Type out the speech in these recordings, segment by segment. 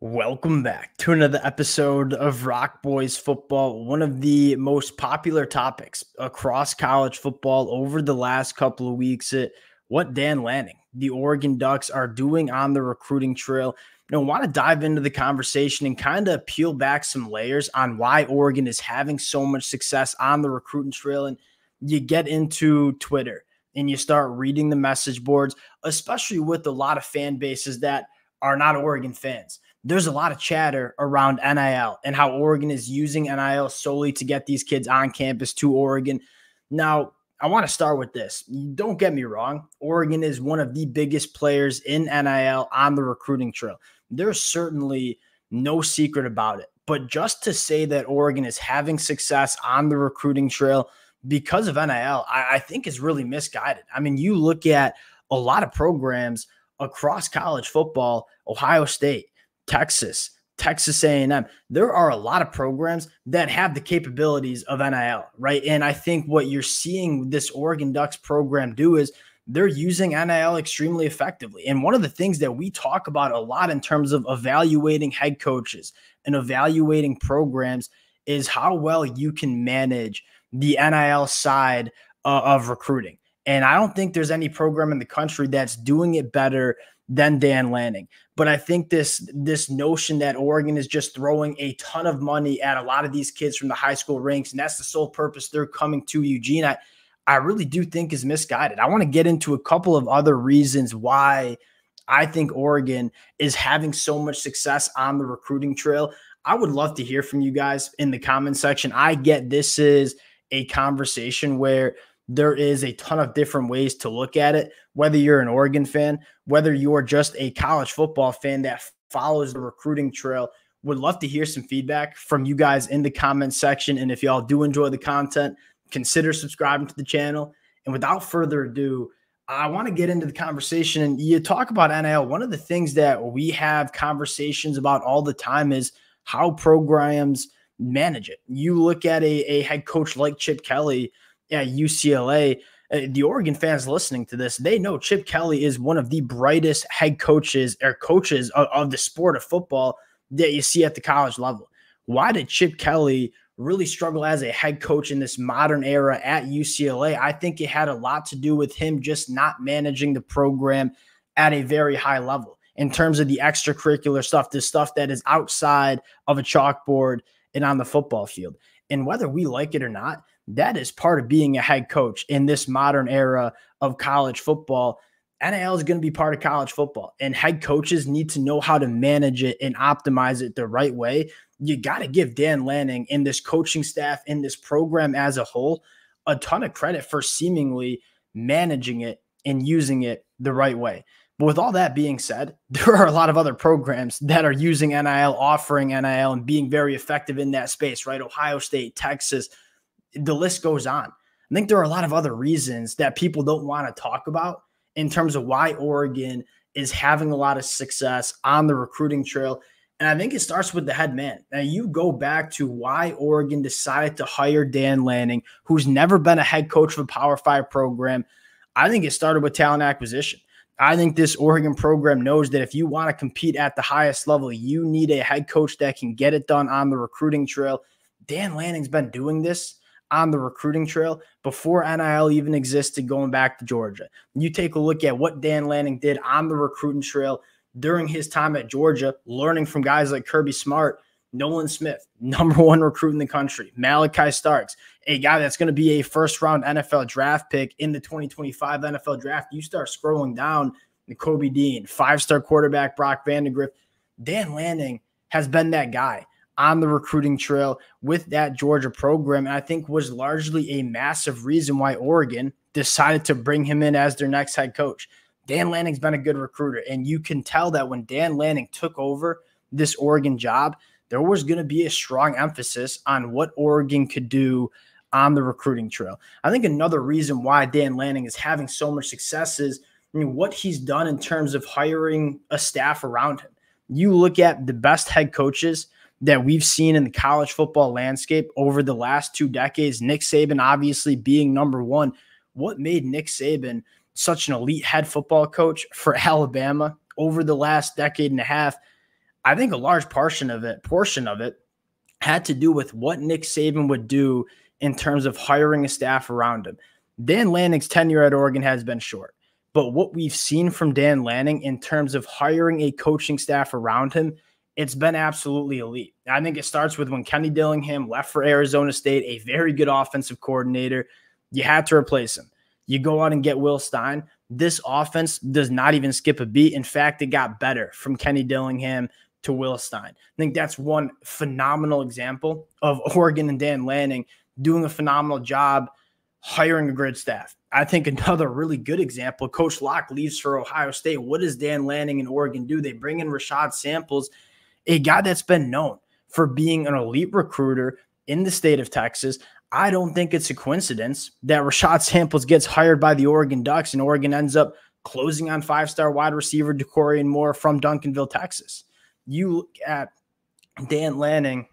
Welcome back to another episode of Rock Boys Football, one of the most popular topics across college football over the last couple of weeks. What Dan Lanning, the Oregon Ducks, are doing on the recruiting trail. Want to dive into the conversation and kind of peel back some layers on why Oregon is having so much success on the recruiting trail. And you get into Twitter and you start reading the message boards, especially with a lot of fan bases that are not Oregon fans. There's a lot of chatter around NIL and how Oregon is using NIL solely to get these kids on campus to Oregon. Now, I want to start with this. Don't get me wrong. Oregon is one of the biggest players in NIL on the recruiting trail. There's certainly no secret about it. But just to say that Oregon is having success on the recruiting trail because of NIL, I think is really misguided. I mean, you look at a lot of programs across college football, Ohio State, Texas A&M. There are a lot of programs that have the capabilities of NIL, right? And I think what you're seeing this Oregon Ducks program do is they're using NIL extremely effectively. And one of the things that we talk about a lot in terms of evaluating head coaches and evaluating programs is how well you can manage the NIL side of recruiting. And I don't think there's any program in the country that's doing it better than Dan Lanning. But I think this notion that Oregon is just throwing a ton of money at a lot of these kids from the high school ranks, and that's the sole purpose they're coming to Eugene, I really do think is misguided. I want to get into a couple of other reasons why I think Oregon is having so much success on the recruiting trail. I would love to hear from you guys in the comment section. I get this is a conversation where there is a ton of different ways to look at it, whether you're an Oregon fan, whether you're just a college football fan that follows the recruiting trail. Would love to hear some feedback from you guys in the comment section. And if y'all do enjoy the content, consider subscribing to the channel. And without further ado, I want to get into the conversation. And you talk about NIL. One of the things that we have conversations about all the time is how programs manage it. You look at a head coach like Chip Kelly at UCLA, the Oregon fans listening to this, they know Chip Kelly is one of the brightest head coaches or coaches of the sport of football that you see at the college level. Why did Chip Kelly really struggle as a head coach in this modern era at UCLA? I think it had a lot to do with him just not managing the program at a very high level in terms of the extracurricular stuff, the stuff that is outside of a chalkboard and on the football field. And whether we like it or not, that is part of being a head coach in this modern era of college football. NIL is going to be part of college football, and head coaches need to know how to manage it and optimize it the right way. You got to give Dan Lanning and this coaching staff and this program as a whole a ton of credit for seemingly managing it and using it the right way. But with all that being said, there are a lot of other programs that are using NIL, offering NIL, and being very effective in that space, right? Ohio State, Texas, the list goes on. I think there are a lot of other reasons that people don't want to talk about in terms of why Oregon is having a lot of success on the recruiting trail. And I think it starts with the head man. Now, you go back to why Oregon decided to hire Dan Lanning, who's never been a head coach of a Power 5 program. I think it started with talent acquisition. I think this Oregon program knows that if you want to compete at the highest level, you need a head coach that can get it done on the recruiting trail. Dan Lanning's been doing this on the recruiting trail before NIL even existed, going back to Georgia. You take a look at what Dan Lanning did on the recruiting trail during his time at Georgia, learning from guys like Kirby Smart, Nolan Smith, #1 recruit in the country, Malachi Starks, a guy that's going to be a first-round NFL draft pick in the 2025 NFL draft. You start scrolling down, Kobe Dean, 5-star quarterback Brock Vandagriff. Dan Lanning has been that guy on the recruiting trail with that Georgia program, and I think was largely a massive reason why Oregon decided to bring him in as their next head coach. Dan Lanning's been a good recruiter, and you can tell that when Dan Lanning took over this Oregon job, there was going to be a strong emphasis on what Oregon could do on the recruiting trail. I think another reason why Dan Lanning is having so much success is what he's done in terms of hiring a staff around him. You look at the best head coaches that we've seen in the college football landscape over the last 2 decades, Nick Saban obviously being #1. What made Nick Saban such an elite head football coach for Alabama over the last decade and a half? I think a large portion of it had to do with what Nick Saban would do in terms of hiring a staff around him. Dan Lanning's tenure at Oregon has been short, but what we've seen from Dan Lanning in terms of hiring a coaching staff around him, it's been absolutely elite. I think it starts with when Kenny Dillingham left for Arizona State, a very good offensive coordinator. You had to replace him. You go out and get Will Stein. This offense does not even skip a beat. In fact, it got better from Kenny Dillingham to Will Stein. I think that's one phenomenal example of Oregon and Dan Lanning doing a phenomenal job hiring a great staff. I think another really good example, Coach Locke leaves for Ohio State. What does Dan Lanning and Oregon do? They bring in Rashad Samples, a guy that's been known for being an elite recruiter in the state of Texas. I don't think it's a coincidence that Rashad Samples gets hired by the Oregon Ducks and Oregon ends up closing on five-star wide receiver DeCorian Moore from Duncanville, Texas. You look at Dan Lanning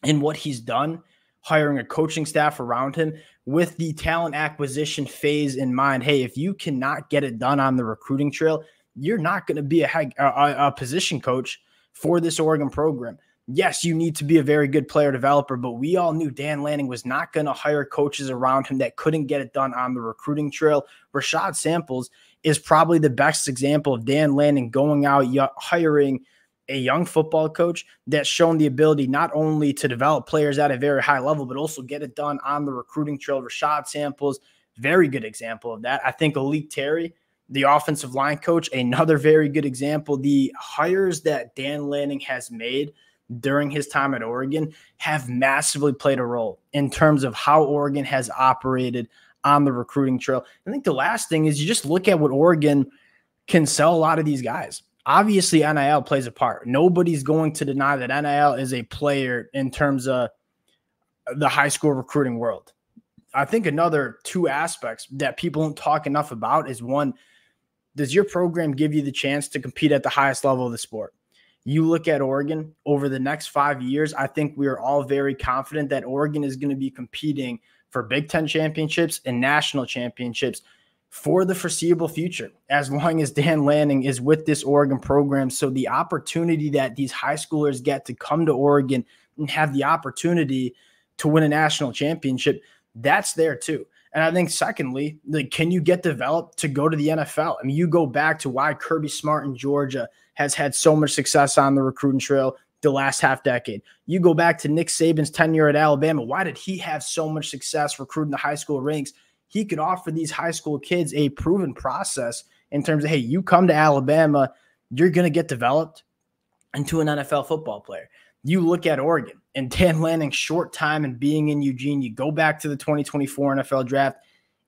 and what he's done, hiring a coaching staff around him with the talent acquisition phase in mind. Hey, if you cannot get it done on the recruiting trail, you're not going to be a position coach for this Oregon program. Yes, you need to be a very good player developer, but we all knew Dan Lanning was not going to hire coaches around him that couldn't get it done on the recruiting trail. Rashad Samples is probably the best example of Dan Lanning going out, hiring a young football coach that's shown the ability not only to develop players at a very high level, but also get it done on the recruiting trail. Rashad Samples, very good example of that. I think Alik Terry, the offensive line coach, another very good example. The hires that Dan Lanning has made during his time at Oregon have massively played a role in terms of how Oregon has operated on the recruiting trail. I think the last thing is you just look at what Oregon can sell a lot of these guys. Obviously, NIL plays a part. Nobody's going to deny that NIL is a player in terms of the high school recruiting world. I think another two aspects that people don't talk enough about is one, does your program give you the chance to compete at the highest level of the sport? You look at Oregon over the next 5 years, I think we are all very confident that Oregon is going to be competing for Big Ten championships and national championships for the foreseeable future, as long as Dan Lanning is with this Oregon program. So the opportunity that these high schoolers get to come to Oregon and have the opportunity to win a national championship, that's there too. And I think secondly, can you get developed to go to the NFL? I mean, you go back to why Kirby Smart in Georgia has had so much success on the recruiting trail the last half decade. You go back to Nick Saban's tenure at Alabama. Why did he have so much success recruiting the high school ranks? He could offer these high school kids a proven process in terms of, hey, you come to Alabama, you're going to get developed into an NFL football player. You look at Oregon and Dan Lanning's short time and being in Eugene, you go back to the 2024 NFL draft,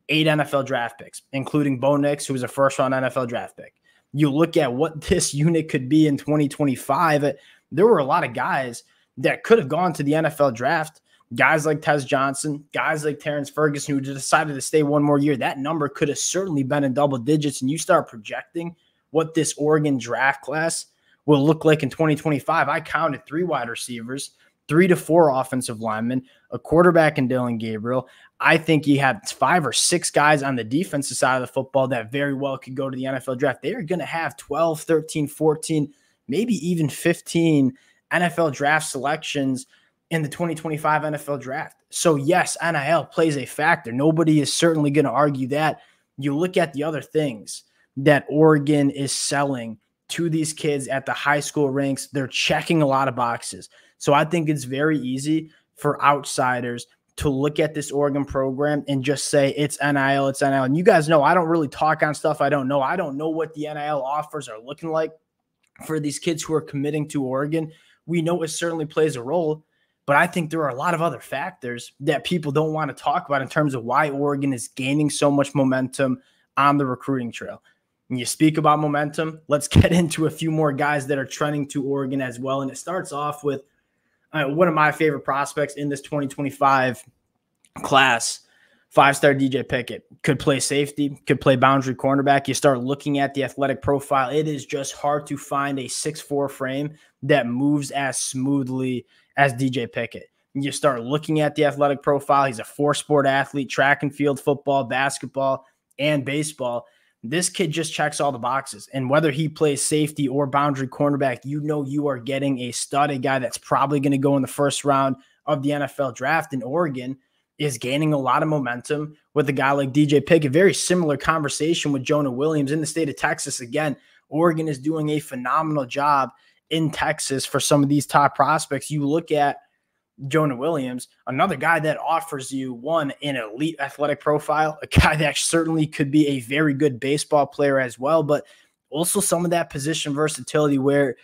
8 NFL draft picks, including Bo Nix, who was a first-round NFL draft pick. You look at what this unit could be in 2025, there were a lot of guys that could have gone to the NFL draft. Guys like Tez Johnson, guys like Terrence Ferguson, who decided to stay one more year, that number could have certainly been in double digits. And you start projecting what this Oregon draft class will look like in 2025. I counted 3 wide receivers, 3 to 4 offensive linemen, a quarterback in Dylan Gabriel. I think you have 5 or 6 guys on the defensive side of the football that very well could go to the NFL draft. They are going to have 12, 13, 14, maybe even 15 NFL draft selections in the 2025 NFL draft. So yes, NIL plays a factor. Nobody is certainly going to argue that. You look at the other things that Oregon is selling to these kids at the high school ranks. They're checking a lot of boxes. So I think it's very easy for outsiders to look at this Oregon program and just say it's NIL, it's NIL. And you guys know I don't really talk on stuff I don't know. I don't know what the NIL offers are looking like for these kids who are committing to Oregon. We know it certainly plays a role, but I think there are a lot of other factors that people don't want to talk about in terms of why Oregon is gaining so much momentum on the recruiting trail. When you speak about momentum, let's get into a few more guys that are trending to Oregon as well. And it starts off with one of my favorite prospects in this 2025 class, 5-star DJ Pickett. Could play safety, could play boundary cornerback. You start looking at the athletic profile, it is just hard to find a 6'4" frame that moves as smoothly as DJ Pickett. You start looking at the athletic profile. He's a 4-sport athlete, track and field, football, basketball, and baseball. This kid just checks all the boxes. And whether he plays safety or boundary cornerback, you are getting a stud, a guy that's probably going to go in the first round of the NFL draft. And Oregon is gaining a lot of momentum with a guy like DJ Pickett. Very similar conversation with Jonah Williams in the state of Texas. Again, Oregon is doing a phenomenal job in Texas for some of these top prospects. You look at Jonah Williams, another guy that offers you, one, an elite athletic profile, a guy that certainly could be a very good baseball player as well, but also some of that position versatility where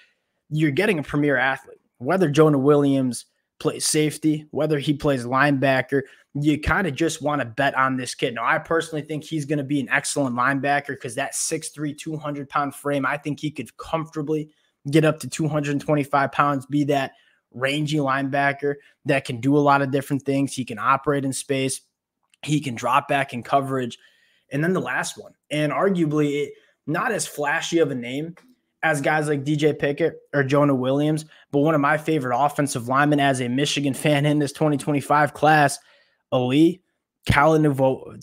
you're getting a premier athlete. Whether Jonah Williams plays safety, whether he plays linebacker, you kind of just want to bet on this kid. Now, I personally think he's going to be an excellent linebacker because that 6'3", 200-pound frame, I think he could comfortably get up to 225 pounds, be that rangy linebacker that can do a lot of different things. He can operate in space. He can drop back in coverage. And then the last one, and arguably not as flashy of a name as guys like DJ Pickett or Jonah Williams, but one of my favorite offensive linemen as a Michigan fan in this 2025 class, Ali Kalinuvalu.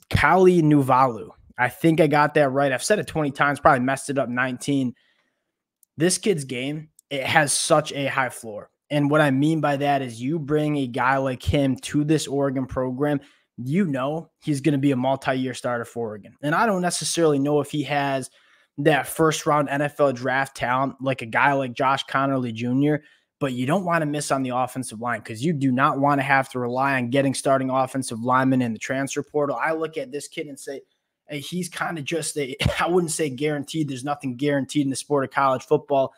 I think I got that right. I've said it 20 times, probably messed it up 19. This kid's game, it has such a high floor. And what I mean by that is you bring a guy like him to this Oregon program, you know he's going to be a multi-year starter for Oregon. And I don't necessarily know if he has that first-round NFL draft talent like a guy like Josh Connerly Jr., but you don't want to miss on the offensive line because you do not want to have to rely on getting starting offensive linemen in the transfer portal. I look at this kid and say, hey, he's kind of just I wouldn't say guaranteed. There's nothing guaranteed in the sport of college football.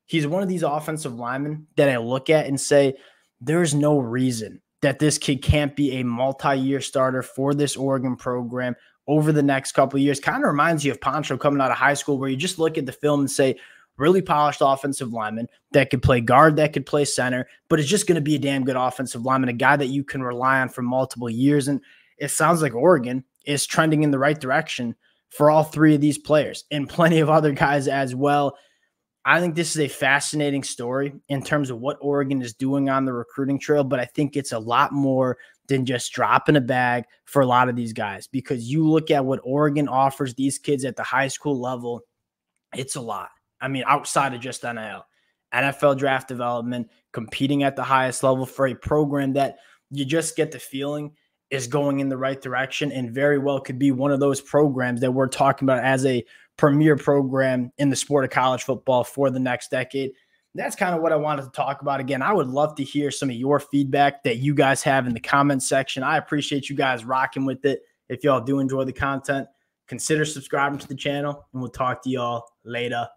He's one of these offensive linemen that I look at and say, there's no reason that this kid can't be a multi-year starter for this Oregon program over the next couple of years. Kind of reminds you of Poncho coming out of high school, where you just look at the film and say, really polished offensive lineman that could play guard, that could play center, but it's just going to be a damn good offensive lineman, a guy that you can rely on for multiple years. And it sounds like Oregon is trending in the right direction for all three of these players and plenty of other guys as well. I think this is a fascinating story in terms of what Oregon is doing on the recruiting trail, but I think it's a lot more than just dropping a bag for a lot of these guys, because you look at what Oregon offers these kids at the high school level, it's a lot. I mean, outside of just NIL, NFL draft development, competing at the highest level for a program that you just get the feeling is going in the right direction and very well could be one of those programs that we're talking about as a premier program in the sport of college football for the next decade. That's kind of what I wanted to talk about. Again, I would love to hear some of your feedback that you guys have in the comments section. I appreciate you guys rocking with it. If y'all do enjoy the content, consider subscribing to the channel, and we'll talk to y'all later.